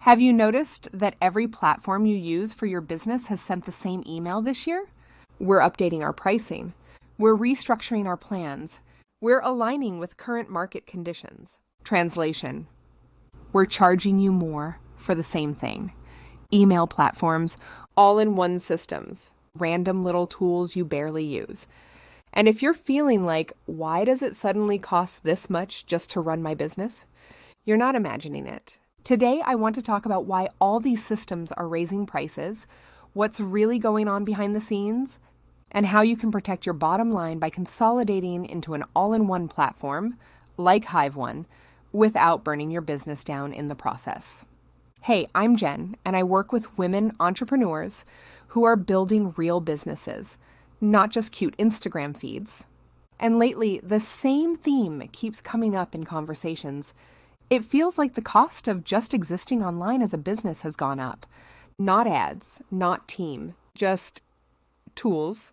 Have you noticed that every platform you use for your business has sent the same email this year? We're updating our pricing. We're restructuring our plans. We're aligning with current market conditions. Translation: we're charging you more for the same thing. Email platforms, all-in-one systems, random little tools you barely use. And if you're feeling like, why does it suddenly cost this much just to run my business? You're not imagining it. Today, I want to talk about why all these systems are raising prices, what's really going on behind the scenes, and how you can protect your bottom line by consolidating into an all-in-one platform, like HiveOne, without burning your business down in the process. Hey, I'm Jen, and I work with women entrepreneurs who are building real businesses, not just cute Instagram feeds. And lately, the same theme keeps coming up in conversations. It feels like the cost of just existing online as a business has gone up. Not ads, not team, just tools.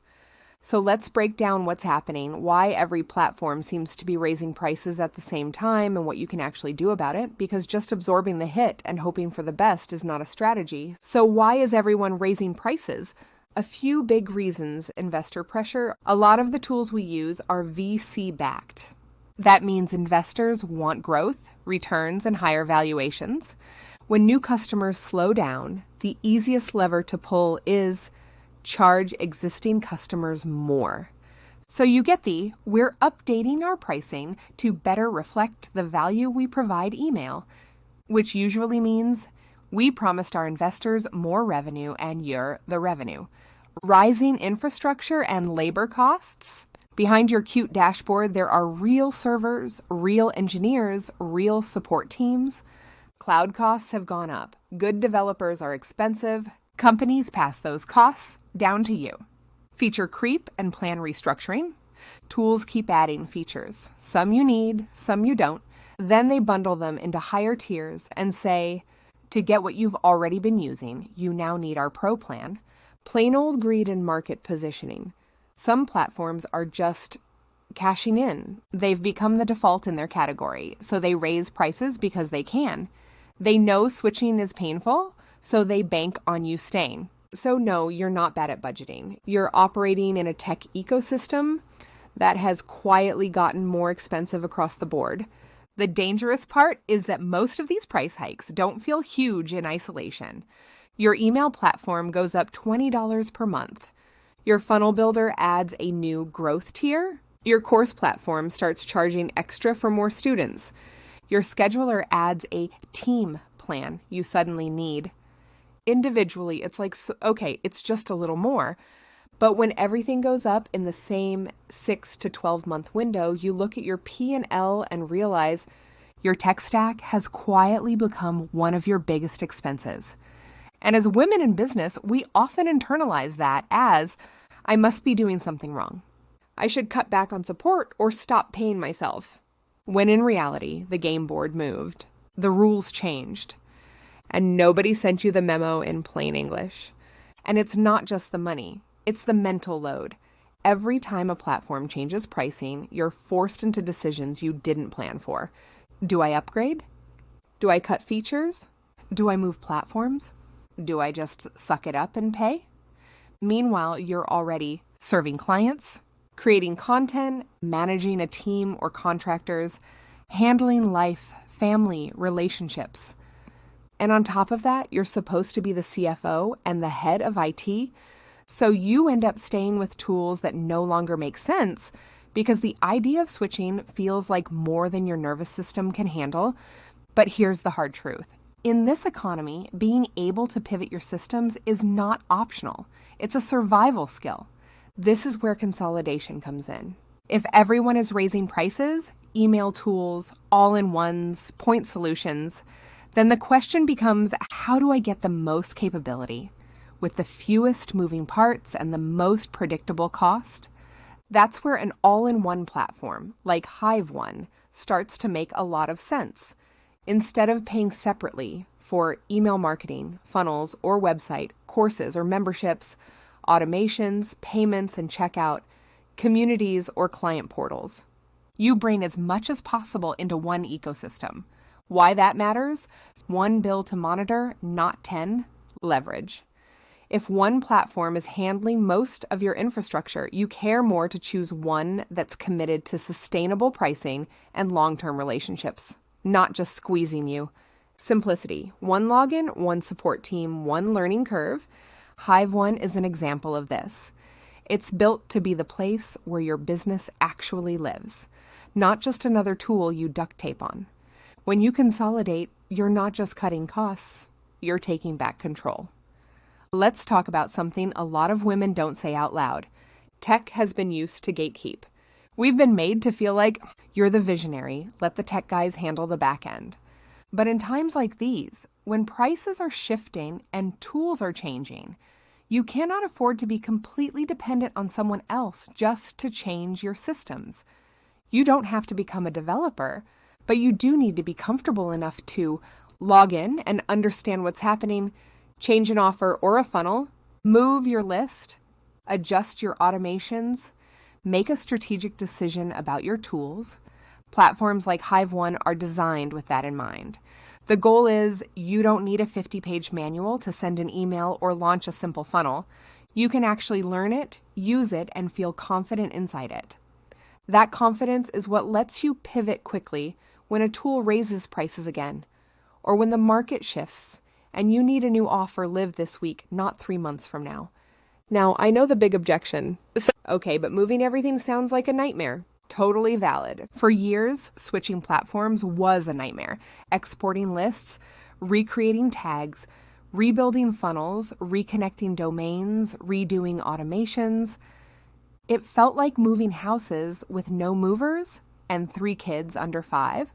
So let's break down what's happening, why every platform seems to be raising prices at the same time, and what you can actually do about it, because just absorbing the hit and hoping for the best is not a strategy. So why is everyone raising prices? A few big reasons: investor pressure. A lot of the tools we use are VC-backed. That means investors want growth, returns, and higher valuations. When new customers slow down, the easiest lever to pull is charge existing customers more. So you get we're updating our pricing to better reflect the value we provide email, which usually means we promised our investors more revenue and you're the revenue. Rising infrastructure and labor costs. Behind your cute dashboard, there are real servers, real engineers, real support teams. Cloud costs have gone up. Good developers are expensive. Companies pass those costs down to you. Feature creep and plan restructuring. Tools keep adding features. Some you need, some you don't. Then they bundle them into higher tiers and say, to get what you've already been using, you now need our Pro plan. Plain old greed and market positioning. Some platforms are just cashing in. They've become the default in their category, so they raise prices because they can. They know switching is painful, so they bank on you staying. So no, you're not bad at budgeting. You're operating in a tech ecosystem that has quietly gotten more expensive across the board. The dangerous part is that most of these price hikes don't feel huge in isolation. Your email platform goes up $20 per month. Your funnel builder adds a new growth tier. Your course platform starts charging extra for more students. Your scheduler adds a team plan you suddenly need. Individually, it's like, okay, it's just a little more. But when everything goes up in the same 6 to 12 month window, you look at your P&L and realize your tech stack has quietly become one of your biggest expenses. And as women in business, we often internalize that as, I must be doing something wrong. I should cut back on support or stop paying myself. When in reality, the game board moved. The rules changed. And nobody sent you the memo in plain English. And it's not just the money, it's the mental load. Every time a platform changes pricing, you're forced into decisions you didn't plan for. Do I upgrade? Do I cut features? Do I move platforms? Do I just suck it up and pay? Meanwhile, you're already serving clients, creating content, managing a team or contractors, handling life, family, relationships. And on top of that, you're supposed to be the CFO and the head of IT, so you end up staying with tools that no longer make sense because the idea of switching feels like more than your nervous system can handle. But here's the hard truth. In this economy, being able to pivot your systems is not optional. It's a survival skill. This is where consolidation comes in. If everyone is raising prices, email tools, all-in-ones, point solutions, then the question becomes, how do I get the most capability with the fewest moving parts and the most predictable cost? That's where an all-in-one platform like HiveOne starts to make a lot of sense. Instead of paying separately for email marketing, funnels, or website, courses or memberships, automations, payments and checkout, communities, or client portals, you bring as much as possible into one ecosystem. Why that matters? One bill to monitor, not 10. Leverage. If one platform is handling most of your infrastructure, you care more to choose one that's committed to sustainable pricing and long-term relationships, not just squeezing you. Simplicity. One login, one support team, one learning curve. HiveOne is an example of this. It's built to be the place where your business actually lives, not just another tool you duct tape on. When you consolidate, you're not just cutting costs, you're taking back control. Let's talk about something a lot of women don't say out loud. Tech has been used to gatekeep. We've been made to feel like you're the visionary, let the tech guys handle the back end. But in times like these, when prices are shifting and tools are changing, you cannot afford to be completely dependent on someone else just to change your systems. You don't have to become a developer, but you do need to be comfortable enough to log in and understand what's happening, change an offer or a funnel, move your list, adjust your automations, make a strategic decision about your tools. Platforms like HiveOne are designed with that in mind. The goal is you don't need a 50-page manual to send an email or launch a simple funnel. You can actually learn it, use it, and feel confident inside it. That confidence is what lets you pivot quickly when a tool raises prices again, or when the market shifts and you need a new offer live this week, not 3 months from now. Now, I know the big objection. Okay, but moving everything sounds like a nightmare. Totally valid. For years, switching platforms was a nightmare. Exporting lists, recreating tags, rebuilding funnels, reconnecting domains, redoing automations. It felt like moving houses with no movers and 3 kids under 5.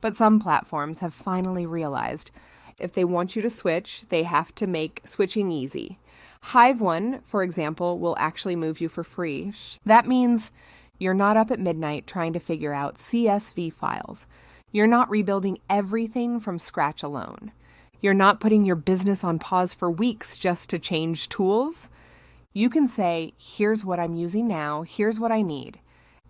But some platforms have finally realized if they want you to switch, they have to make switching easy. HiveOne, for example, will actually move you for free. That means you're not up at midnight trying to figure out CSV files. You're not rebuilding everything from scratch alone. You're not putting your business on pause for weeks just to change tools. You can say, here's what I'm using now, here's what I need.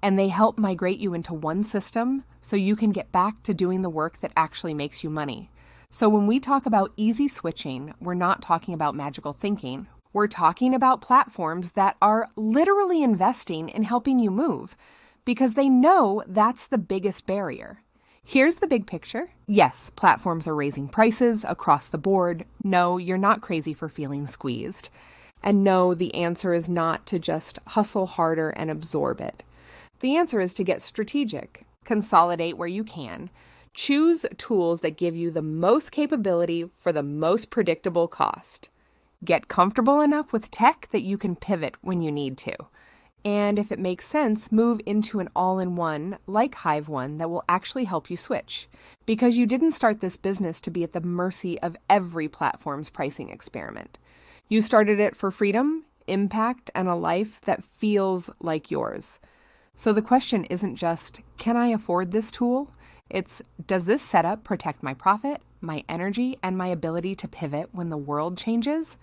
And they help migrate you into one system so you can get back to doing the work that actually makes you money. So when we talk about easy switching, we're not talking about magical thinking. We're talking about platforms that are literally investing in helping you move because they know that's the biggest barrier. Here's the big picture. Yes, platforms are raising prices across the board. No, you're not crazy for feeling squeezed. And no, the answer is not to just hustle harder and absorb it. The answer is to get strategic, consolidate where you can, choose tools that give you the most capability for the most predictable cost. Get comfortable enough with tech that you can pivot when you need to. And if it makes sense, move into an all-in-one like HiveOne that will actually help you switch. Because you didn't start this business to be at the mercy of every platform's pricing experiment. You started it for freedom, impact, and a life that feels like yours. So the question isn't just, can I afford this tool? It's, does this setup protect my profit, my energy, and my ability to pivot when the world changes?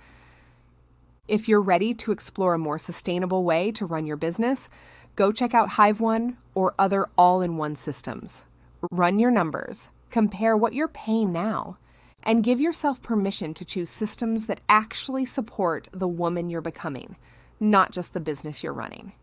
If you're ready to explore a more sustainable way to run your business, go check out HiveOne or other all-in-one systems. Run your numbers, compare what you're paying now, and give yourself permission to choose systems that actually support the woman you're becoming, not just the business you're running.